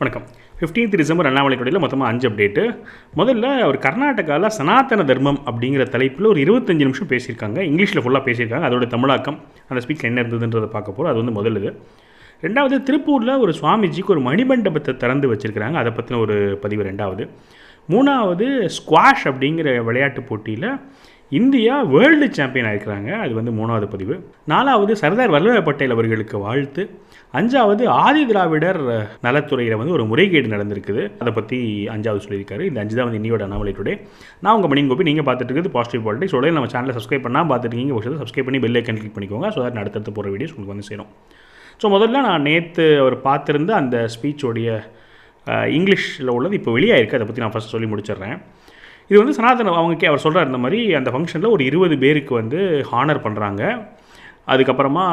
வணக்கம். 15th December Annamalai கொடையில் மொத்தமாக 5 update. முதல்ல அவர் கர்நாடகாவில் சனாதன தர்மம் அப்படிங்கிற தலைப்பில் ஒரு 25 நிமிஷம் பேசியிருக்காங்க. இங்கிலீஷில் ஃபுல்லாக பேசியிருக்காங்க. அதோட தமிழாக்கம் அந்த ஸ்பீச்சில் என்ன இருந்ததுன்றதை பார்க்க போகிறோம். அது முதல் இது. ரெண்டாவது, திருப்பூரில் ஒரு சுவாமிஜிக்கு ஒரு மணிமண்டபத்தை திறந்து வச்சுருக்கிறாங்க. அதை பற்றின ஒரு பதிவு ரெண்டாவது. மூணாவது, ஸ்குவாஷ் அப்படிங்கிற விளையாட்டு போட்டியில் இந்தியா வேர்ல்டு சாம்பியன் ஆகிருக்கிறாங்க. அது மூணாவது பதிவு. நாலாவது, சர்தார் வல்லபாய் பட்டேல் அவர்களுக்கு வாழ்த்து. அஞ்சாவது, ஆதி திராவிடர் நலத்துறையில் ஒரு முறைகேடு நடந்திருக்குது. அதை பற்றி அஞ்சாவது சொல்லியிருக்காரு. இந்த 5 தான் இன்னையோட அண்ணாமலை டுடே. நான் உங்கள் மணியன் கோபி. நீங்கள் பார்த்துட்டு இருக்குது பாசிட்டிவ் பாலிடிக்ஸ். உடனே நம்ம சேனலை சப்ஸ்கிரைப் பண்ணால் பார்த்துருக்கீங்க. ஒரு சப்ஸ்கிரைப் பண்ணி பெல் ஐக்கன் கிளிக் பண்ணிக்கோங்க. ஸோ தட் அடுத்தடுத்து போகிற வீடியோஸ் உங்களுக்கு சேரும். ஸோ முதல்ல நான் நேற்று அவர் பார்த்துருந்த அந்த ஸ்பீச்சோடைய இங்கிலீஷில் உள்ளது இப்போ வெளியாயிருக்கு. அதை பற்றி நான் ஃபஸ்ட் சொல்லி முடிச்சிடுறேன். இது சனாதன அவர் சொல்கிறார், இந்த மாதிரி அந்த ஃபங்க்ஷனில் ஒரு 20 பேருக்கு ஹானர் பண்ணுறாங்க. அதுக்கப்புறமா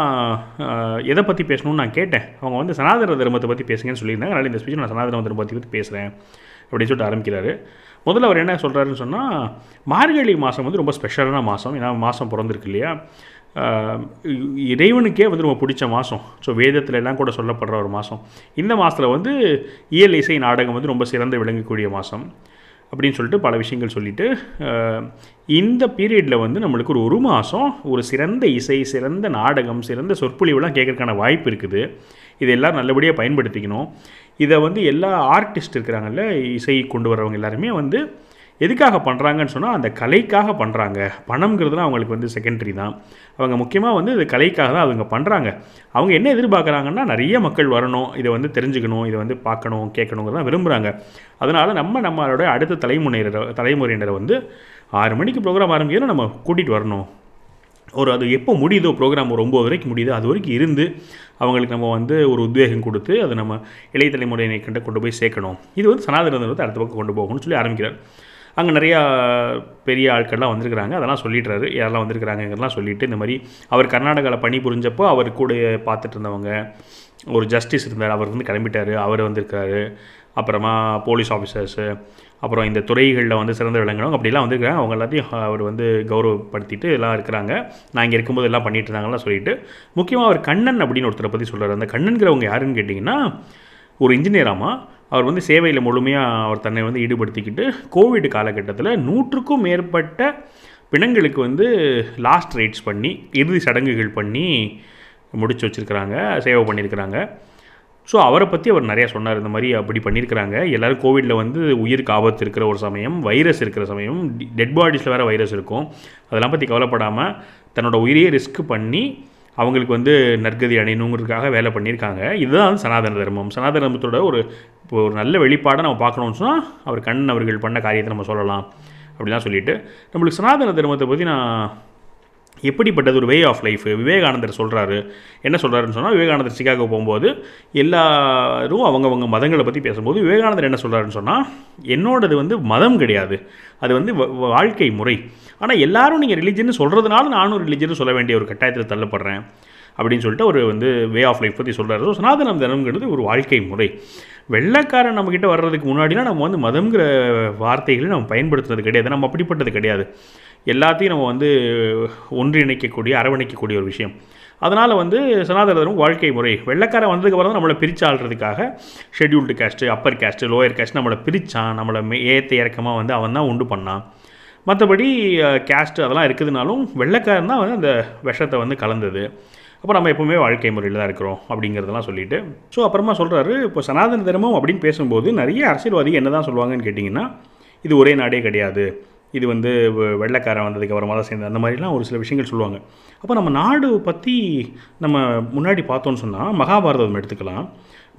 எதை பற்றி பேசணும்னு நான் கேட்டேன். அவங்க சனாதன தர்மத்தை பற்றி பேசுங்கன்னு சொல்லியிருந்தாங்க. அதனால் இந்த ஸ்பீச் நான் சனாதன தர்மத்தை பற்றி பேசுகிறேன் அப்படின்னு சொல்லிட்டு ஆரம்பிக்கிறாரு. முதல்ல அவர் என்ன சொல்கிறாருன்னு சொன்னால், மார்கழி மாதம் ரொம்ப ஸ்பெஷலான மாதம். ஏன்னா மாதம் பிறந்திருக்கு இல்லையா, இறைவனுக்கே ரொம்ப பிடிச்ச மாதம். ஸோ வேதத்தில் எல்லாம் கூட சொல்லப்படுற ஒரு மாதம். இந்த மாதத்தில் இயல் இசை நாடகம் ரொம்ப சிறந்து விளங்கக்கூடிய மாதம் அப்படின்னு சொல்லிட்டு பல விஷயங்கள் சொல்லிவிட்டு, இந்த பீரியடில் நம்மளுக்கு ஒரு மாதம் ஒரு சிறந்த இசை, சிறந்த நாடகம், சிறந்த சொற்பொழிவுலாம் கேட்கறதுக்கான வாய்ப்பு இருக்குது. இது எல்லோரும் நல்லபடியாக பயன்படுத்திக்கணும். இதை எல்லா ஆர்டிஸ்ட் இருக்கிறாங்கல்ல, இசை கொண்டு வரவங்க எல்லாருமே எதுக்காக பண்ணுறாங்கன்னு சொன்னால், அந்த கலைக்காக பண்ணுறாங்க. பணம்ங்கிறதுலாம் அவங்களுக்கு செகண்டரி தான். அவங்க முக்கியமாக இது கலைக்காக தான் அவங்க பண்ணுறாங்க. அவங்க என்ன எதிர்பார்க்குறாங்கன்னா, நிறைய மக்கள் வரணும், இதை தெரிஞ்சுக்கணும், இதை பார்க்கணும், கேட்கணுங்கிறதான் விரும்புகிறாங்க. அதனால் நம்மளோட அடுத்த தலைமுறையினரை 6 மணிக்கு ப்ரோக்ராம் ஆரம்பிக்கிறோம், நம்ம கூட்டிகிட்டு வரணும். அது எப்போ முடியுதோ ப்ரோக்ராம் ஒரு 9 வரைக்கும் முடியுதோ அது வரைக்கும் இருந்து அவங்களுக்கு நம்ம ஒரு உத்வேகம் கொடுத்து அதை நம்ம இளைய தலைமுறையினை கொண்டு போய் சேர்க்கணும். இது சனாதனத்தை அடுத்த பக்கம் கொண்டு போகணும்னு சொல்லி ஆரம்பிக்கிறார். அங்கே நிறையா பெரிய ஆட்கள்லாம் வந்திருக்கிறாங்க. அதெல்லாம் சொல்லிடுறாரு, யாரெல்லாம் வந்திருக்கிறாங்கலாம் சொல்லிவிட்டு, இந்த மாதிரி அவர் கர்நாடகாவில் பணி புரிஞ்சப்போ அவர் கூட பார்த்துட்டு இருந்தவங்க ஒரு ஜஸ்டிஸ் இருந்தார், அவர் கிளம்பிட்டார், அவர் வந்திருக்காரு. அப்புறமா போலீஸ் ஆஃபீஸர்ஸு, அப்புறம் இந்த துறைகளில் சிறந்த விளங்குறவங்க அப்படிலாம் வந்திருக்காங்க. அவங்க எல்லாத்தையும் அவர் கௌரவப்படுத்திட்டு எல்லாம் இருக்கிறாங்க. நான் இங்கே இருக்கும்போது எல்லாம் பண்ணிட்டு இருந்தாங்கலாம் சொல்லிட்டு, முக்கியமாக அவர் கண்ணன் அப்படின்னு ஒருத்தரை பற்றி சொல்கிறார். அந்த கண்ணன்கிறவங்க யாருன்னு கேட்டிங்கன்னா, ஒரு இன்ஜினியராமா. அவர் சேவையில் முழுமையாக அவர் தன்னை ஈடுபடுத்திக்கிட்டு கோவிட் காலகட்டத்தில் 100க்கும் மேற்பட்ட பிணங்களுக்கு லாஸ்ட் ரைட்ஸ் பண்ணி, இறுதி சடங்குகள் பண்ணி முடிச்சு வச்சுருக்கிறாங்க, சேவை பண்ணியிருக்கிறாங்க. ஸோ அவரை பற்றி அவர் நிறையா சொன்னார். இந்த மாதிரி அப்படி பண்ணியிருக்கிறாங்க. எல்லோரும் கோவிடில் உயிருக்கு ஆபத்து இருக்கிற ஒரு சமயம், வைரஸ் இருக்கிற சமயம், டெட் பாடிஸில் வேறு வைரஸ் இருக்கும், அதெல்லாம் பற்றி கவலைப்படாமல் தன்னோட உயிரையே ரிஸ்க் பண்ணி அவங்களுக்கு நற்கதி அடையணுங்கிறதுக்காக வேலை பண்ணியிருக்காங்க. இதுதான் சனாதன தர்மம். சனாதன தர்மத்தோட ஒரு நல்ல வெளிப்பாடை நம்ம பார்க்கணும்னு சொன்னால் அவர் கண்ணன் அவர்கள் பண்ண காரியத்தை நம்ம சொல்லலாம் அப்படிலாம் சொல்லிவிட்டு, நம்மளுக்கு சனாதன தர்மத்தை பற்றி நான் எப்படிப்பட்டது ஒரு வே ஆஃப் லைஃப் விவேகானந்தர் சொல்கிறாரு. என்ன சொல்கிறாருன்னு சொன்னால், விவேகானந்தர் சிகாகோ போகும்போது எல்லாரும் அவங்கவங்க மதங்களை பற்றி பேசும்போது விவேகானந்தர் என்ன சொல்கிறாருன்னு சொன்னால், என்னோடது மதம் கிடையாது, அது வாழ்க்கை முறை. ஆனால் எல்லாரும் நீங்கள் ரிலீஜன் சொல்கிறதுனால நானும் ரிலீஜன் சொல்ல வேண்டிய ஒரு கட்டாயத்தில் தள்ளப்படுறேன் அப்படின்னு சொல்லிட்டு ஒரு வே ஆஃப் லைஃப் பற்றி சொல்கிறாரு. ஸோ சனாதன தர்மங்கிறது ஒரு வாழ்க்கை முறை. வெள்ளைக்காரன் நம்மக்கிட்ட வர்றதுக்கு முன்னாடிலாம் நம்ம மதம்ங்கிற வார்த்தைகளை நம்ம பயன்படுத்துறது கிடையாது. நம்ம அப்படிப்பட்டது கிடையாது. எல்லாத்தையும் நம்ம ஒன்றிணைக்கக்கூடிய, அரவணைக்கக்கூடிய ஒரு விஷயம். அதனால் சனாதன தர்மம் வாழ்க்கை முறை. வெள்ளைக்காரன் வந்ததுக்கப்புறம் தான் நம்மளை பிரித்து ஆள்றதுக்காக scheduled caste, upper caste, lower caste நம்மளை பிரித்தான், நம்மளை ஏற்ற இறக்கமாக அவன் தான் உண்டு பண்ணான். மற்றபடி கேஸ்ட்டு அதெல்லாம் இருக்குதுனாலும் வெள்ளைக்காரன் தான் அந்த விஷத்தை கலந்தது. அப்போ நம்ம எப்போவுமே வாழ்க்கை முறையில் தான் இருக்கிறோம் அப்படிங்கிறதெல்லாம் சொல்லிவிட்டு, ஸோ அப்புறமா சொல்கிறாரு, இப்போ சனாதன தர்மம் அப்படின்னு பேசும்போது நிறைய அரசியல்வாதிகள் என்ன தான் சொல்லுவாங்கன்னு கேட்டிங்கன்னா, இது ஒரே நாடே கிடையாது, இது வெள்ளைக்காரன் வந்ததுக்கு அப்புறமா தான் சேர்ந்து, அந்த மாதிரிலாம் ஒரு சில விஷயங்கள் சொல்லுவாங்க. அப்போ நம்ம நாடு பற்றி நம்ம முன்னாடி பார்த்தோன்னு சொன்னால், மகாபாரதம் எடுத்துக்கலாம்.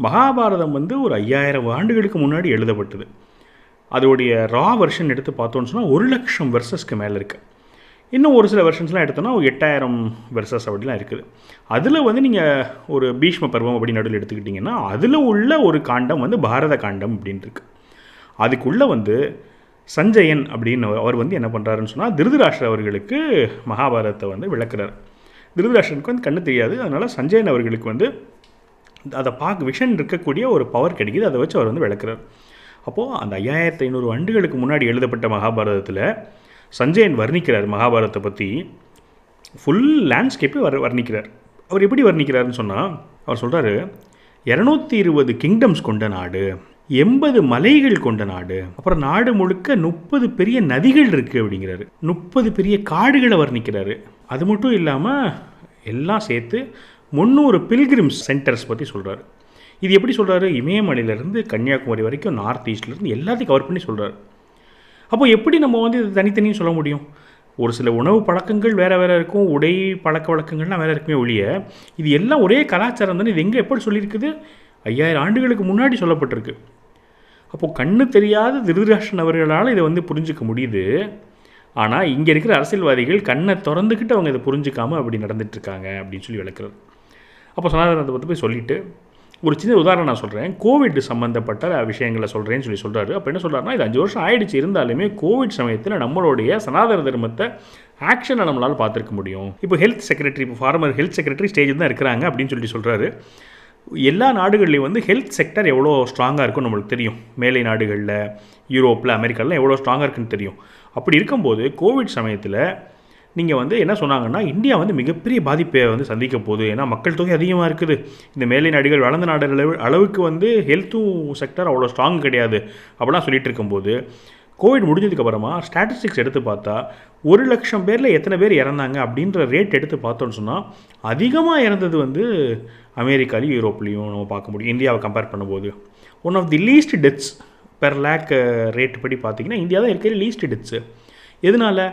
மகாபாரதம் ஒரு 5000 ஆண்டுகளுக்கு முன்னாடி எழுதப்பட்டது. அதோடைய ரா வெர்ஷன் எடுத்து பார்த்தோன்னு சொன்னால் 1,00,000 வெர்சஸ்க்கு மேலே இருக்குது. இன்னும் ஒரு சில வெர்ஷன்ஸ்லாம் எடுத்தோன்னா 8,000 வெர்சஸ் அப்படிலாம் இருக்குது. அதில் நீங்கள் ஒரு பீஷ்ம பருவம் அப்படி நடுவில் எடுத்துக்கிட்டிங்கன்னா, அதில் உள்ள ஒரு காண்டம் பாரத காண்டம் அப்படின்ட்டு இருக்குது. அதுக்குள்ளே சஞ்சயன் அப்படின்னு அவர் என்ன பண்ணுறாருன்னு சொன்னால், திருதராஷ்டிர அவர்களுக்கு மகாபாரதத்தை விளக்குறார். திருதராஷ்டிரனுக்கு கண்ணு தெரியாது. அதனால் சஞ்சயன் அவர்களுக்கு அதை விஷன் இருக்கக்கூடிய ஒரு பவர் கிடைக்கிது. அதை வச்சு அவர் விளக்குறார். அப்போது அந்த 5500 ஆண்டுகளுக்கு முன்னாடி எழுதப்பட்ட மகாபாரதத்தில் சஞ்சயன் வர்ணிக்கிறார். மகாபாரதத்தை பற்றி ஃபுல் லேண்ட்ஸ்கேப்பை வர்ணிக்கிறார். அவர் எப்படி வர்ணிக்கிறாருன்னு சொன்னால், அவர் சொல்கிறாரு, 220 கிங்டம்ஸ் கொண்ட நாடு, 80 மலைகள் கொண்ட நாடு, அப்புறம் நாடு முழுக்க 30 பெரிய நதிகள் இருக்குது அப்படிங்கிறாரு, 30 பெரிய காடுகளை வர்ணிக்கிறாரு. அது மட்டும் இல்லாமல் எல்லாம் சேர்த்து 300 பில்கிரிம்ஸ் சென்டர்ஸ் பற்றி சொல்கிறாரு. இது எப்படி சொல்கிறாரு? இமயமலையிலேருந்து கன்னியாகுமரி வரைக்கும் நார்த் ஈஸ்ட்லேருந்து எல்லாத்தையும் கவர் பண்ணி சொல்கிறாரு. அப்போ எப்படி நம்ம வந்து இது தனித்தனியும் சொல்ல முடியும்? ஒரு சில உணவு பழக்கங்கள் வேறு வேறு இருக்கும், உடை பழக்க வழக்கங்கள்லாம் வேறு இருக்குமே ஒழிய இது எல்லாம் ஒரே கலாச்சாரம் தானே. இது எங்கே எப்படி சொல்லியிருக்குது? 5000 ஆண்டுகளுக்கு முன்னாடி சொல்லப்பட்டிருக்கு. அப்போது கண்ணு தெரியாத திருதராஷ்டிரன் அவர்களால் இதை வந்து புரிஞ்சிக்க முடியுது. ஆனால் இங்கே இருக்கிற அரசியல்வாதிகள் கண்ணை திறந்துக்கிட்டு அவங்க இதை புரிஞ்சிக்காமல் அப்படி நடந்துகிட்ருக்காங்க அப்படின்னு சொல்லி விளக்குறது. அப்போ சனாதனத்தை பற்றி போய் சொல்லிவிட்டு ஒரு சின்ன உதாரணம் நான் சொல்கிறேன். கோவிட் சம்மந்தப்பட்ட விஷயங்களை சொல்கிறேன்னு சொல்கிறாரு. அப்போ என்ன சொல்கிறாருன்னா, இது 5 வருஷம் ஆயிடுச்சு, இருந்தாலுமே கோவிட் சமயத்தில் நம்மளுடைய சனாதன தர்மத்தை ஆக்ஷனை நம்மளால் பார்த்துருக்க முடியும். இப்போ ஹெல்த் செக்ரட்டரி, இப்போ ஃபார்மர் ஹெல்த் செக்ரட்டரி ஸ்டேஜில் தான் இருக்கிறாங்க அப்படின்னு சொல்கிறாரு. எல்லா நாடுகள்லேயும் வந்து ஹெல்த் செக்டர் எவ்வளோ ஸ்ட்ராங்காக இருக்குன்னு நம்மளுக்கு தெரியும். மேலை நாடுகளில், யூரோப்பில், அமெரிக்காவில் எவ்வளோ ஸ்ட்ராங்காக இருக்குன்னு தெரியும். அப்படி இருக்கும்போது கோவிட் சமயத்தில் நீங்கள் வந்து என்ன சொன்னாங்கன்னா, இந்தியா வந்து மிகப்பெரிய பாதிப்பை வந்து சந்திக்க போகுது, ஏன்னா மக்கள் தொகை அதிகமாக இருக்குது, இந்த மேலை நாடுகள் வளர்ந்த நாடுகள் அளவுக்கு வந்து ஹெல்த்தும் செக்டர் அவ்வளோ ஸ்ட்ராங் கிடையாது அப்படிலாம் சொல்லிட்டு இருக்கும்போது, கோவிட் முடிஞ்சதுக்கப்புறமா ஸ்டாட்டிஸ்டிக்ஸ் எடுத்து பார்த்தா 1,00,000 பேரில் எத்தனை பேர் இறந்தாங்க அப்படின்ற ரேட் எடுத்து பார்த்தோன்னு சொன்னால் அதிகமாக இறந்தது வந்து அமெரிக்காலையும் யூரோப்லேயும் நம்ம பார்க்க முடியும். இந்தியாவை கம்பேர் பண்ணும்போது one of the least deaths per lakh rate படி பார்த்திங்கன்னா இந்தியா தான் இருக்கிற லீஸ்ட் டெத்ஸு. எதனால்?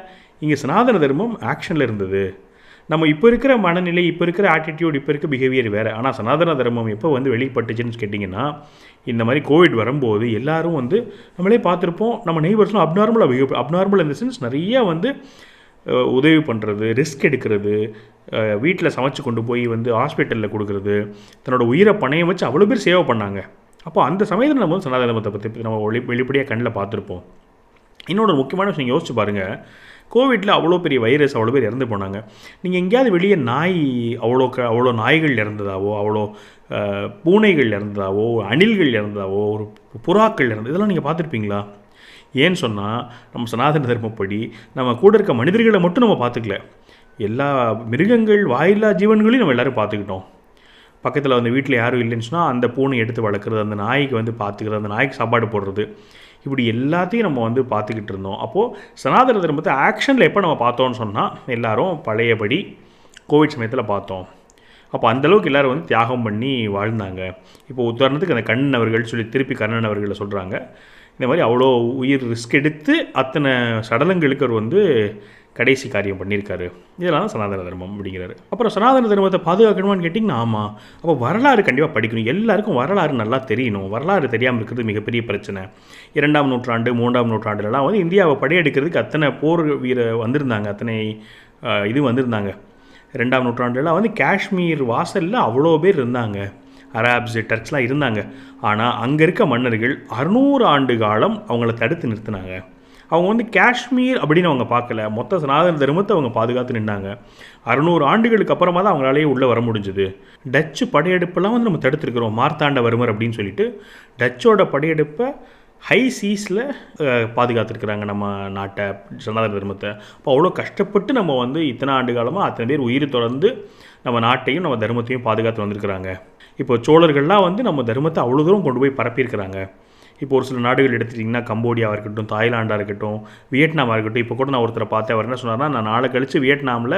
இங்கே சனாதன தர்மம் ஆக்ஷனில் இருந்தது. நம்ம இப்போ இருக்கிற மனநிலை, இப்போ இருக்கிற ஆட்டிடியூட், இப்போ இருக்க பிஹேவியர் வேறு. ஆனால் சனாதன தர்மம் எப்போ வந்து வெளிப்பட்டுச்சுன்னு கேட்டிங்கன்னா, இந்த மாதிரி கோவிட் வரும்போது எல்லோரும் வந்து நம்மளே பார்த்துருப்போம், நம்ம நெய்பர்ஸ்லாம் அப்நார்மல் இந்த சென்ஸ் நிறையா வந்து உதவி பண்ணுறது, ரிஸ்க் எடுக்கிறது, வீட்டில் சமைச்சு கொண்டு போய் வந்து ஹாஸ்பிட்டலில் கொடுக்குறது, தன்னோட உயிரை பணையம் வச்சு அவ்வளோ பேர் சேவை பண்ணாங்க. அப்போ அந்த சமயத்தில் நம்ம வந்து சனாதன தர்மத்தை பற்றி நம்ம வெளிப்படையாக கண்ணில் பார்த்துருப்போம். இன்னொரு முக்கியமான விஷயம் யோசிச்சு பாருங்கள், கோவிட்டில் அவ்வளோ பெரிய வைரஸ், அவ்வளோ பேர் இறந்து போனாங்க. நீங்கள் எங்கேயாவது வெளியே நாய் அவ்வளோ நாய்கள் இறந்ததாவோ, அவ்வளோ பூனைகள் இறந்ததாவோ, அணில்கள் இறந்ததாவோ, ஒரு புறாக்கள் இறந்தது, இதெல்லாம் நீங்கள் பார்த்துருப்பீங்களா? ஏன்னு சொன்னால் நம்ம சனாதன தர்மப்படி நம்ம கூட இருக்க மனிதர்களை மட்டும் நம்ம பார்த்துக்கல, எல்லா மிருகங்கள், வாயில்லா ஜீவன்களையும் நம்ம எல்லோரும் பார்த்துக்கிட்டோம். பக்கத்தில் வந்து வீட்டில் யாரும் இல்லைன்னு சொன்னால் அந்த பூனை எடுத்து வளர்க்குறது, அந்த நாய்க்கு வந்து பார்த்துக்கிறது, அந்த நாய்க்கு சாப்பாடு போடுறது, இப்படி எல்லாத்தையும் நம்ம வந்து பார்த்துக்கிட்டு இருந்தோம். அப்போது சனாதன தர்மத்தை ஆக்ஷனில் எப்போ நம்ம பார்த்தோன்னு சொன்னால் எல்லோரும் பழையபடி கோவிட் சமயத்தில் பார்த்தோம். அப்போ அந்தளவுக்கு எல்லோரும் வந்து தியாகம் பண்ணி வாழ்ந்தாங்க. இப்போ உதாரணத்துக்கு அந்த கண்ணன் அவர்கள் சொல்லி திருப்பி கண்ணன் அவர்களை சொல்கிறாங்க, இந்த மாதிரி அவ்வளோ உயிர் ரிஸ்க் எடுத்து அத்தனை சடலங்களுக்கு அவர் வந்து கடைசி காரியம் பண்ணியிருக்காரு. இதெல்லாம் சனாதன தர்மம் அப்படிங்கிறாரு. அப்புறம் சனாதன தர்மத்தை பாதுகாக்கணுமான்னு கேட்டிங்கன்னா ஆமாம். அப்போ வரலாறு கண்டிப்பாக படிக்கணும், எல்லாருக்கும் வரலாறு நல்லா தெரியணும். வரலாறு தெரியாமல் இருக்கிறது மிகப்பெரிய பிரச்சனை. 2ஆம் நூற்றாண்டு 3ஆம் நூற்றாண்டுலலாம் வந்து இந்தியாவை படையெடுக்கிறதுக்கு அத்தனை போர் வந்திருந்தாங்க, அத்தனை இது வந்திருந்தாங்க. 2ஆம் நூற்றாண்டுலாம் வந்து காஷ்மீர் வாசலில் அவ்வளோ பேர் இருந்தாங்க, அராப்ஸு, டர்க்ஸ்லாம் இருந்தாங்க. ஆனால் அங்கே இருக்க மன்னர்கள் 600 ஆண்டு காலம் அவங்கள தடுத்து நிறுத்தினாங்க. அவங்க வந்து காஷ்மீர் அப்படின்னு அவங்க பார்க்கல, மொத்த சனாதன தர்மத்தை அவங்க பாதுகாத்து நின்றாங்க. 600 ஆண்டுகளுக்கு அப்புறமா தான் அவங்களாலேயே உள்ளே வர முடிஞ்சுது. டச்சு படையெடுப்பெல்லாம் வந்து நம்ம தடுத்துருக்கிறோம், மார்த்தாண்டவர்மர் அப்படின்னு சொல்லிட்டு டச்சோட படையெடுப்பை ஹை சீஸில் பாதுகாத்துருக்குறாங்க நம்ம நாட்டை, சனாதன தர்மத்தை. அப்போ அவ்வளோ கஷ்டப்பட்டு நம்ம வந்து இத்தனை ஆண்டு காலமாக அத்தனை பேர் உயிர் தொடர்ந்து நம்ம நாட்டையும் நம்ம தர்மத்தையும் பாதுகாத்து வந்திருக்கிறாங்க. இப்போ சோழர்கள்லாம் வந்து நம்ம தர்மத்தை அவ்வளோ தூரம் கொண்டு போய் பரப்பியிருக்கிறாங்க. இப்போ ஒரு சில நாடுகள் எடுத்துட்டிங்கன்னா கம்போடியாவாக இருக்கட்டும், தாய்லாண்டாக இருக்கட்டும், வியட்நாமாக இருக்கட்டும். இப்போ கூட நான் ஒருத்தரை பார்த்தேன், அவர் என்ன சொன்னார்னா, நான் நாளை கழித்து வியட்நாமில்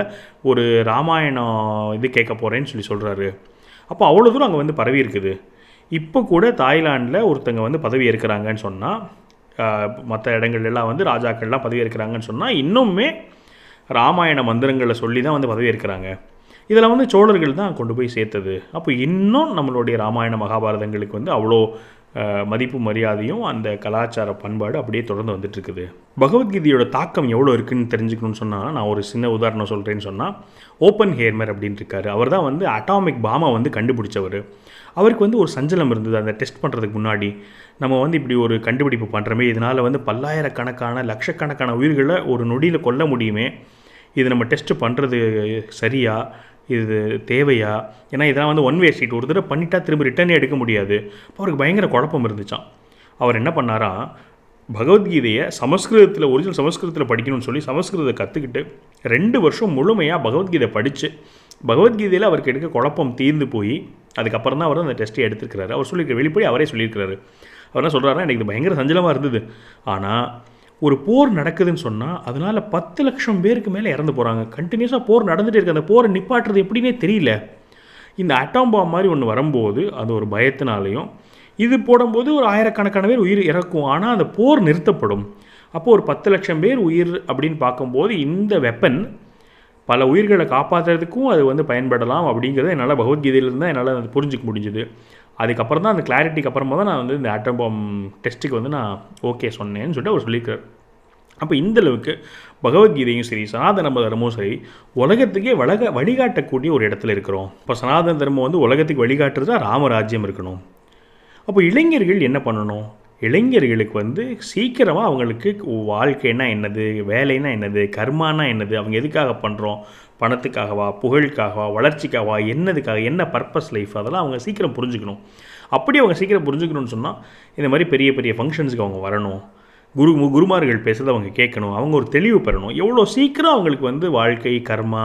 ஒரு ராமாயணம் இது கேட்க போகிறேன்னு சொல்கிறாரு. அப்போ அவ்வளோ தூரம் அங்கே வந்து பரவி இருக்குது. இப்போ கூட தாய்லாண்டில் ஒருத்தங்க வந்து பதவி ஏற்கிறாங்கன்னு சொன்னால், மற்ற இடங்கள்லாம் வந்து ராஜாக்கள்லாம் பதவி ஏற்கிறாங்கன்னு சொன்னால் இன்னுமே ராமாயண மந்திரங்களை சொல்லி தான் வந்து பதவி ஏற்கிறாங்க. இதில் வந்து சோழர்கள் தான் கொண்டு போய் சேர்த்தது. அப்போ இன்னும் நம்மளுடைய ராமாயண மகாபாரதங்களுக்கு வந்து அவ்வளோ மதிப்பு மரியாதையும் அந்த கலாச்சார பண்பாடு அப்படியே தொடர்ந்து வந்துட்டுருக்குது. பகவத்கீதையோட தாக்கம் எவ்வளோ இருக்குதுன்னு தெரிஞ்சுக்கணும்னு சொன்னால் நான் ஒரு சின்ன உதாரணம் சொல்கிறேன்னு சொன்னால், ஓப்பன் ஹேர்மர் அப்படின்னு இருக்கார். அவர் தான் வந்து அட்டாமிக் பாமை வந்து கண்டுபிடிச்சவர். அவருக்கு வந்து ஒரு சஞ்சலம் இருந்தது அந்த டெஸ்ட் பண்ணுறதுக்கு முன்னாடி. நம்ம வந்து இப்படி ஒரு கண்டுபிடிப்பு பண்ணுறோமே, இதனால் வந்து பல்லாயிரக்கணக்கான லட்சக்கணக்கான உயிர்களை ஒரு நொடியில் கொல்ல முடியுமே, இது நம்ம டெஸ்ட்டு பண்ணுறது சரியா, இது தேவையா? ஏன்னா இதெல்லாம் வந்து ஒன் வே ஸ்ட்ரீட், ஒரு தடவை பண்ணிட்டா திரும்ப ரிட்டர்னே எடுக்க முடியாது. அப்போ அவருக்கு பயங்கர குழப்பம் இருந்துச்சான். அவர் என்ன பண்ணாரா, பகவத்கீதையை சமஸ்கிருதத்தில், ஒரிஜினல் சமஸ்கிருதத்தில் படிக்கணும்னு சொல்லி சமஸ்கிருதத்தை கற்றுக்கிட்டு 2 வருஷம் முழுமையாக பகவத்கீதை படித்து, பகவத்கீதையில் அவருக்கு எடுக்க குழப்பம் தீர்ந்து போய் அதுக்கப்புறம் தான் அவர் அந்த டெஸ்ட்டை எடுத்துருக்கிறாரு. அவர் சொல்லியிருக்காரு, வெளிப்படி அவரே சொல்லியிருக்கிறாரு. அவர் என்ன சொல்கிறாருன்னா, எனக்கு இது பயங்கர சஞ்சலமாக இருந்தது, ஆனால் ஒரு போர் நடக்குதுன்னு சொன்னால் அதனால் 10 லட்சம் பேருக்கு மேலே இறந்து போகிறாங்க. கண்டினியூஸாக போர் நடந்துகிட்டே இருக்குது. அந்த போரை நிப்பாட்டுறது எப்படின்னே தெரியல. இந்த அட்டாம் பாம் மாதிரி ஒன்று வரும்போது அது ஒரு பயத்தினாலையும், இது போடும்போது ஒரு ஆயிரக்கணக்கான பேர் உயிர் இறக்கும், ஆனால் அந்த போர் நிறுத்தப்படும். அப்போது ஒரு 10 லட்சம் பேர் உயிர் அப்படின்னு பார்க்கும்போது இந்த வெப்பன் பல உயிர்களை காப்பாற்றுறதுக்கும் அது வந்து பயன்படலாம் அப்படிங்கிறத என்னால் பகவத்கீதையிலேருந்து தான் என்னால் அது புரிஞ்சிக்க முடிஞ்சுது. அதுக்கப்புறம் தான் அந்த கிளாரிட்டிக்கு அப்புறமா தான் நான் வந்து இந்த ஆட்டம் பாம் டெஸ்ட்டுக்கு வந்து நான் ஓகே சொன்னேன்னு சொல்லிட்டு அவர் சொல்லியிருக்கார். அப்போ இந்தளவுக்கு பகவத்கீதையும் சரி, சனாதன தர்மமும் சரி, உலகத்துக்கே வழிகாட்டக்கூடிய ஒரு இடத்துல இருக்கிறோம். இப்போ சனாதன தர்மம் வந்து உலகத்துக்கு வழிகாட்டுறதா ராமராஜ்யம் இருக்கணும். அப்போ இளைஞர்கள் என்ன பண்ணணும்? இளைஞர்களுக்கு வந்து சீக்கிரமாக அவங்களுக்கு வாழ்க்கைன்னா என்னது, வேலைன்னா என்னது, கர்மானா என்னது, அவங்க எதுக்காக பண்ணுறோம், பணத்துக்காகவா, புகழுக்காகவா, வளர்ச்சிக்காகவா, என்னதுக்காக, என்ன பர்பஸ் லைஃப், அதெல்லாம் அவங்க சீக்கிரம் புரிஞ்சுக்கணும். அப்படி அவங்க சீக்கிரம் புரிஞ்சுக்கணும்னு சொன்னால் இந்த மாதிரி பெரிய பெரிய ஃபங்க்ஷன்ஸுக்கு அவங்க வரணும், குருமார்கள் பேசுகிறத அவங்க கேட்கணும், அவங்க ஒரு தெளிவு பெறணும். எவ்வளோ சீக்கிரம் அவங்களுக்கு வந்து வாழ்க்கை, கர்மா,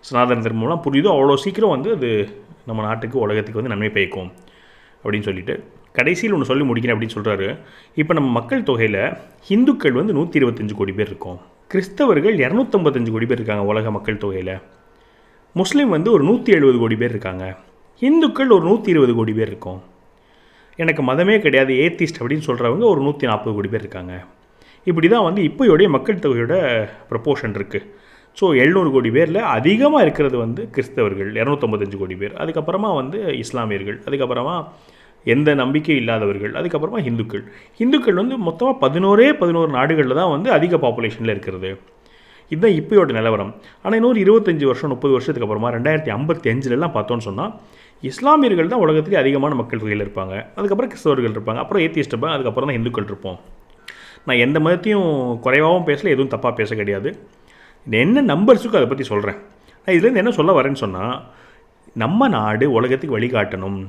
சனாதன தர்மம்லாம் புரியுதோ அவ்வளோ சீக்கிரம் வந்து அது நம்ம நாட்டுக்கு, உலகத்துக்கு வந்து நன்மை பயக்கும் அப்படின்னு சொல்லிட்டு கடைசியில் ஒன்று சொல்லி முடிக்கிறேன் அப்படின்னு சொல்கிறாரு. இப்போ நம்ம மக்கள் தொகையில் ஹிந்துக்கள் வந்து 125 கோடி பேர் இருக்கோம், கிறிஸ்தவர்கள் 255 கோடி பேர் இருக்காங்க உலக மக்கள் தொகையில், முஸ்லீம் வந்து ஒரு 170 கோடி பேர் இருக்காங்க, இந்துக்கள் ஒரு 120 கோடி பேர் இருக்கோம். எனக்கு மதமே கிடையாது, ஏத்திஸ்ட் அப்படின்னு சொல்கிறவங்க ஒரு 140 கோடி பேர் இருக்காங்க. இப்படி தான் வந்து இப்போயோடைய மக்கள் தொகையோட ப்ரப்போர்ஷன் இருக்குது. ஸோ 700 கோடி பேரில் அதிகமாக இருக்கிறது வந்து கிறிஸ்தவர்கள் 255 கோடி பேர், அதுக்கப்புறமா வந்து இஸ்லாமியர்கள், அதுக்கப்புறமா எந்த நம்பிக்கை இல்லாதவர்கள், அதுக்கப்புறமா ஹிந்துக்கள் வந்து மொத்தமாக 11 நாடுகளில் தான் வந்து அதிக பாப்புலேஷனில் இருக்கிறது. இதுதான் இப்போயோட நிலவரம். ஆனால் இன்னொரு 25 வருஷம் 30 வருஷத்துக்கு அப்புறமா 2055 பார்த்தோன்னு சொன்னால் இஸ்லாமியர்கள் தான் உலகத்திலே அதிகமான மக்கள் தொகையில் இருப்பாங்க, அதுக்கப்புறம் கிறிஸ்தவர்கள் இருப்பாங்க, அப்புறம் ஏத்திஸ்ட் இருப்பாங்க, அதுக்கப்புறம் தான் ஹிந்துக்கள் இருப்போம். நான் எந்த மதத்தையும் குறைவாகவும் பேசல, எதுவும் தப்பாக பேச கிடையாது. என்ன நம்பர்ஸுக்கும் அதை பற்றி சொல்கிறேன். நான் இதுலேருந்து என்ன சொல்ல வரேன்னு சொன்னால், நம்ம நாடு உலகத்துக்கு வழிகாட்டணும்.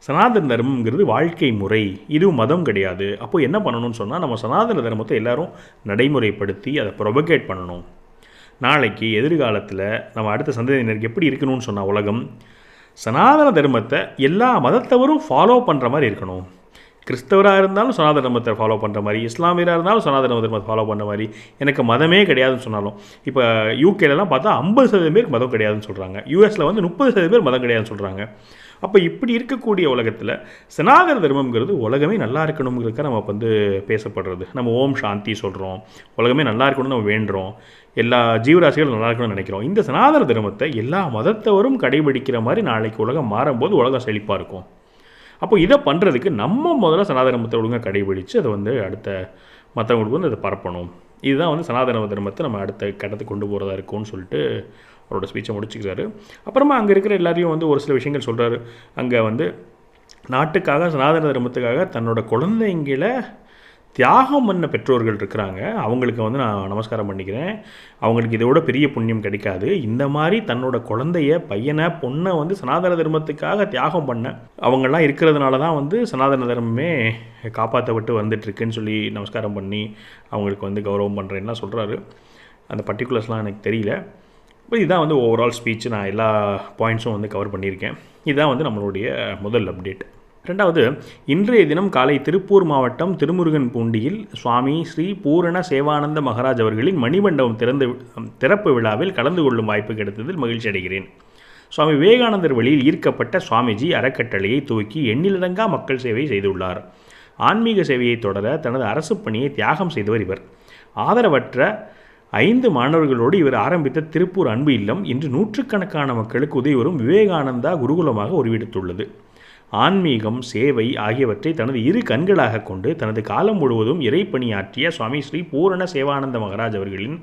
சனாதன தர்மங்கிறது வாழ்க்கை முறை, இதுவும் மதம் கிடையாது. அப்போது என்ன பண்ணணும்னு சொன்னால், நம்ம சனாதன தர்மத்தை எல்லோரும் நடைமுறைப்படுத்தி அதை ப்ரொபகேட் பண்ணணும். நாளைக்கு எதிர்காலத்தில் நம்ம அடுத்த சந்ததியினருக்கு எப்படி இருக்கணும்னு சொன்னால், உலகம் சனாதன தர்மத்தை எல்லா மதத்தவரும் ஃபாலோ பண்ணுற மாதிரி இருக்கணும். கிறிஸ்தவராக இருந்தாலும் சனாதன தர்மத்தை ஃபாலோ பண்ணுற மாதிரி, இஸ்லாமியராக இருந்தாலும் சனாதன தர்மத்தை ஃபாலோ பண்ணுற மாதிரி, எனக்கு மதமே கிடையாதுன்னு சொன்னாலும், இப்போ யூகேலலாம் பார்த்தா 50% பேர் மதம் கிடையாதுன்னு சொல்கிறாங்க, யூஎஸில் வந்து 30% பேர் மதம் கிடையாதுன்னு சொல்கிறாங்க. அப்போ இப்படி இருக்கக்கூடிய உலகத்தில் சனாதன தர்மங்கிறது உலகமே நல்லா இருக்கணுங்கிறதுக்காக நம்ம வந்து பேசப்படுறது. நம்ம ஓம் சாந்தி சொல்கிறோம், உலகமே நல்லா இருக்கணும்னு நம்ம வேண்டுறோம், எல்லா ஜீவராசிகளும் நல்லா இருக்கணும்னு நினைக்கிறோம். இந்த சனாதன தர்மத்தை எல்லா மதத்தவரும் கடைபிடிக்கிற மாதிரி நாளைக்கு உலகம் மாறும்போது உலகம் செழிப்பாக இருக்கும். அப்போ இதை பண்ணுறதுக்கு நம்ம முதல்ல சனாதன தர்மத்தை ஒழுங்காக கடைபிடித்து அதை வந்து அடுத்த மற்றவங்களுக்கு வந்து அதை பரப்பணும். இதுதான் வந்து சனாதன தர்மத்தை நம்ம அடுத்த கட்டத்துக்கு கொண்டு போகிறதா இருக்கும்னு சொல்லிட்டு அவரோட ஸ்பீச்சை முடிச்சுக்கிறாரு. அப்புறமா அங்கே இருக்கிற எல்லாரையும் வந்து ஒரு சில விஷயங்கள் சொல்கிறாரு. அங்கே வந்து நாட்டுக்காக, சனாதன தர்மத்துக்காக தன்னோட குழந்தைங்களை தியாகம் பண்ண பெற்றோர்கள் இருக்கிறாங்க, அவங்களுக்கு வந்து நான் நமஸ்காரம் பண்ணிக்கிறேன். அவங்களுக்கு இதோட பெரிய புண்ணியம் கிடைக்காது. இந்த மாதிரி தன்னோட குழந்தைய, பையனை, பொண்ணை வந்து சனாதன தர்மத்துக்காக தியாகம் பண்ண அவங்கெல்லாம் இருக்கிறதுனால தான் வந்து சனாதன தர்மமே காப்பாற்றப்பட்டு வந்துட்டுருக்குன்னு சொல்லி நமஸ்காரம் பண்ணி அவங்களுக்கு வந்து கௌரவம் பண்ணுறேன்லாம் சொல்கிறாரு. அந்த பர்டிகுலர்ஸ்லாம் எனக்கு தெரியல. இப்போ இதுதான் வந்து ஓவரால் ஸ்பீச். நான் எல்லா பாயிண்ட்ஸும் வந்து கவர் பண்ணியிருக்கேன். இதுதான் வந்து நம்மளுடைய முதல் அப்டேட். ரெண்டாவது, இன்றைய தினம் காலை திருப்பூர் மாவட்டம் திருமுருகன் பூண்டியில் சுவாமி ஸ்ரீ பூரண சேவானந்த மகாராஜ் அவர்களின் மணிமண்டபம் திறப்பு விழாவில் கலந்து கொள்ளும் வாய்ப்பு கிடைத்ததில் மகிழ்ச்சி அடைகிறேன். சுவாமி விவேகானந்தர் வழியில் ஈர்க்கப்பட்ட சுவாமிஜி அறக்கட்டளையை துவக்கி எண்ணிலடங்கா மக்கள் சேவை செய்துள்ளார். ஆன்மீக சேவையை தொடர தனது அரசு பணியை தியாகம் செய்தவர் இவர். ஆதரவற்ற 5 மாணவர்களோடு இவர் ஆரம்பித்த திருப்பூர் அன்பு இல்லம் இன்று நூற்றுக்கணக்கான மக்களுக்கு உதவி வரும் விவேகானந்தா குருகுலமாக உருவெடுத்துள்ளது. ஆன்மீகம், சேவை ஆகியவற்றை தனது இரு கண்களாக கொண்டு தனது காலம் முழுவதும் இறைப்பணியாற்றிய சுவாமி ஸ்ரீ பூரண சேவானந்த மகாராஜ் அவர்களின்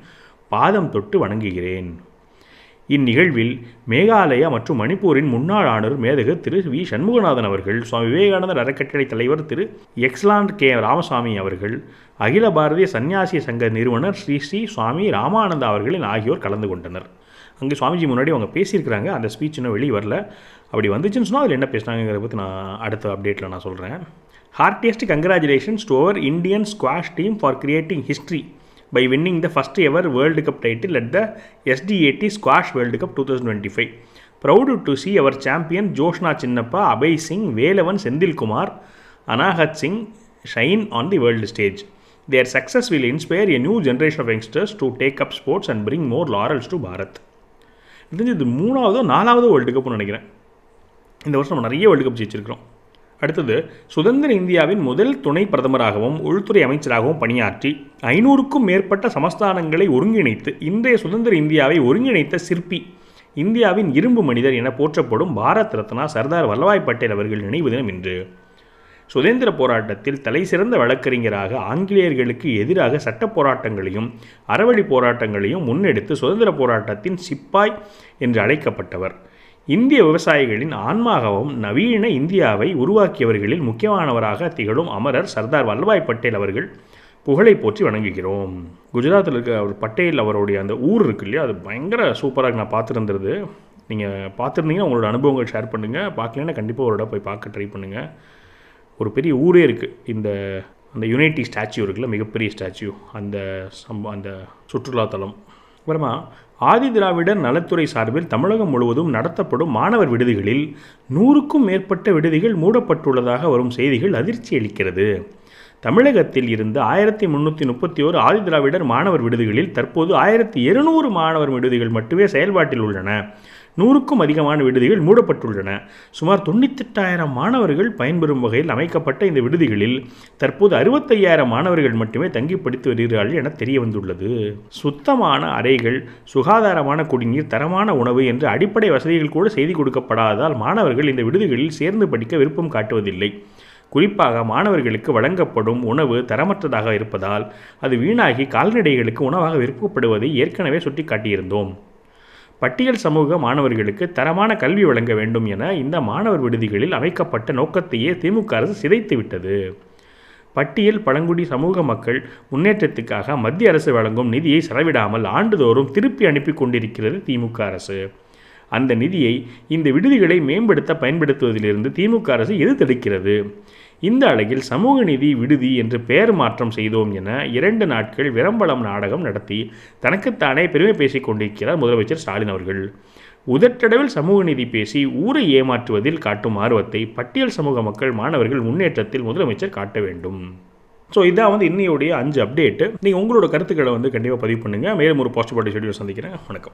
பாதம் தொட்டு வணங்குகிறேன். இந்நிகழ்வில் மேகாலயா மற்றும் மணிப்பூரின் முன்னாள் ஆளுநர் மேதகு திரு வி சண்முகநாதன் அவர்கள், சுவாமி விவேகானந்தர் அறக்கட்டளை தலைவர் திரு எக்ஸ்லாண்ட் கே ராமசாமி அவர்கள், அகில பாரதிய சன்னியாசி சங்க நிறுவனர் ஸ்ரீ ஸ்ரீ சுவாமி ராமானந்தா அவர்களின் ஆகியோர் கலந்து கொண்டனர். அங்கே சுவாமிஜி முன்னாடி அவங்க பேசியிருக்கிறாங்க. அந்த ஸ்பீச் இன்னும் வெளியே வரல. அப்படி வந்துச்சுன்னு சொன்னால் அதில் என்ன பேசுனாங்கிறத பற்றி நான் அடுத்த அப்டேட்டில் நான் சொல்கிறேன். Heartiest congratulations to our Indian squash team for creating history by winning the first ever World Cup title at the SDAT Squash World Cup 2025. Proud to see our champion Joshna Chinnappa, Abhay Singh, Velavan, Senthilkumar, Anahat Singh shine on the world stage. Their success will inspire a new generation of youngsters to take up sports and bring more laurels to Bharat. இது 3வது 4வது world கப்னு நினைக்கிறேன். இந்த வருஷம் நம்ம நிறைய world cup ஜெயிச்சிருக்கிறோம். அடுத்தது, சுதந்திர இந்தியாவின் முதல் துணை பிரதமராகவும் உள்துறை அமைச்சராகவும் பணியாற்றி 500க்கும் மேற்பட்ட சமஸ்தானங்களை ஒருங்கிணைத்து இன்றைய சுதந்திர இந்தியாவை ஒருங்கிணைத்த சிற்பி, இந்தியாவின் இரும்பு மனிதர் என போற்றப்படும் பாரத் ரத்னா சர்தார் வல்லபாய் பட்டேல் அவர்கள் நினைவு தினம் இன்று. சுதந்திர போராட்டத்தில் தலை சிறந்த வழக்கறிஞராக ஆங்கிலேயர்களுக்கு எதிராக சட்ட போராட்டங்களையும் அறவழி போராட்டங்களையும் முன்னெடுத்து சுதந்திர போராட்டத்தின் சிப்பாய் என்று அழைக்கப்பட்டவர். இந்திய விவசாயிகளின் ஆன்மாகவும் நவீன இந்தியாவை உருவாக்கியவர்களில் முக்கியமானவராக திகழும் அமரர் சர்தார் வல்லபாய் பட்டேல் அவர்கள் புகழை போற்றி வணங்குகிறோம். குஜராத்தில் இருக்க அவர் பட்டேல் அவருடைய அந்த ஊர் இருக்கு இல்லையா, அது பயங்கர சூப்பராக நான் பார்த்துருந்துருது. நீங்கள் பார்த்துருந்தீங்கன்னா உங்களோட அனுபவங்கள் ஷேர் பண்ணுங்கள். பார்க்கலன்னா கண்டிப்பாக ஒரு இடம் போய் பார்க்க ட்ரை பண்ணுங்கள். ஒரு பெரிய ஊரே இருக்குது. அந்த யுனைட்டி ஸ்டாச்சு இருக்குல்ல, மிகப்பெரிய ஸ்டாச்சு, அந்த சுற்றுலாத்தலம். அப்புறமா ஆதி திராவிடர் நலத்துறை சார்பில் தமிழகம் முழுவதும் நடத்தப்படும் மாணவர் விடுதிகளில் 100க்கும் மேற்பட்ட விடுதிகள் மூடப்பட்டுள்ளதாக வரும் செய்திகள் அதிர்ச்சி அளிக்கிறது. தமிழகத்தில் இருந்து 1331 ஆதி திராவிடர் மாணவர் விடுதிகளில் தற்போது 1200 மாணவர் விடுதிகள் மட்டுமே செயல்பாட்டில் உள்ளன. 100க்கும் அதிகமான விடுதிகள் மூடப்பட்டுள்ளன. சுமார் 98,000 மாணவர்கள் பயன்பெறும் வகையில் அமைக்கப்பட்ட இந்த விடுதிகளில் தற்போது 65,000 மாணவர்கள் மட்டுமே தங்கி படித்து வருகிறார்கள் என தெரிய வந்துள்ளது. சுத்தமான அறைகள், சுகாதாரமான குடிநீர், தரமான உணவு என்ற அடிப்படை வசதிகள் கூட செய்து கொடுக்கப்படாததால் மாணவர்கள் இந்த விடுதிகளில் சேர்ந்து படிக்க விருப்பம் காட்டுவதில்லை. குறிப்பாக மாணவர்களுக்கு வழங்கப்படும் உணவு தரமற்றதாக இருப்பதால் அது வீணாகி கால்நடைகளுக்கு உணவாக விற்கப்படுவதை ஏற்கனவே சுட்டிக்காட்டியிருந்தோம். பட்டியல் சமூக மாணவர்களுக்கு தரமான கல்வி வழங்க வேண்டும் என இந்த மாணவர் விடுதிகளில் அமைக்கப்பட்ட நோக்கத்தையே திமுக அரசு சிதைத்துவிட்டது. பட்டியல் பழங்குடி சமூக மக்கள் முன்னேற்றத்துக்காக மத்திய அரசு வழங்கும் நிதியை செலவிடாமல் ஆண்டுதோறும் திருப்பி அனுப்பி கொண்டிருக்கிறது திமுக அரசு. அந்த நிதியை இந்த விடுதிகளை மேம்படுத்த பயன்படுத்துவதிலிருந்து திமுக அரசு எது தடுக்கிறது? இந்த அழகில் சமூக நீதி விடுதி என்று பெயர் மாற்றம் செய்தோம் என 2 நாட்கள் விரம்பலம் நாடகம் நடத்தி தனக்குத்தானே பெருமை பேசிக் கொண்டிருக்கிறார் முதலமைச்சர் ஸ்டாலின் அவர்கள். உதட்டளவில் சமூக நீதி பேசி ஊரை ஏமாற்றுவதில் காட்டும் ஆர்வத்தை பட்டியல் சமூக மக்கள் மாணவர்கள் முன்னேற்றத்தில் முதலமைச்சர் காட்ட வேண்டும். ஸோ இதான் இன்னையோடைய 5 அப்டேட்டு. நீங்கள் உங்களோட கருத்துக்களை கண்டிப்பாக பதிவு பண்ணுங்கள். மேலும் ஒரு பாசிட்டிவ் வீடியோ சந்திக்கிறேன். வணக்கம்.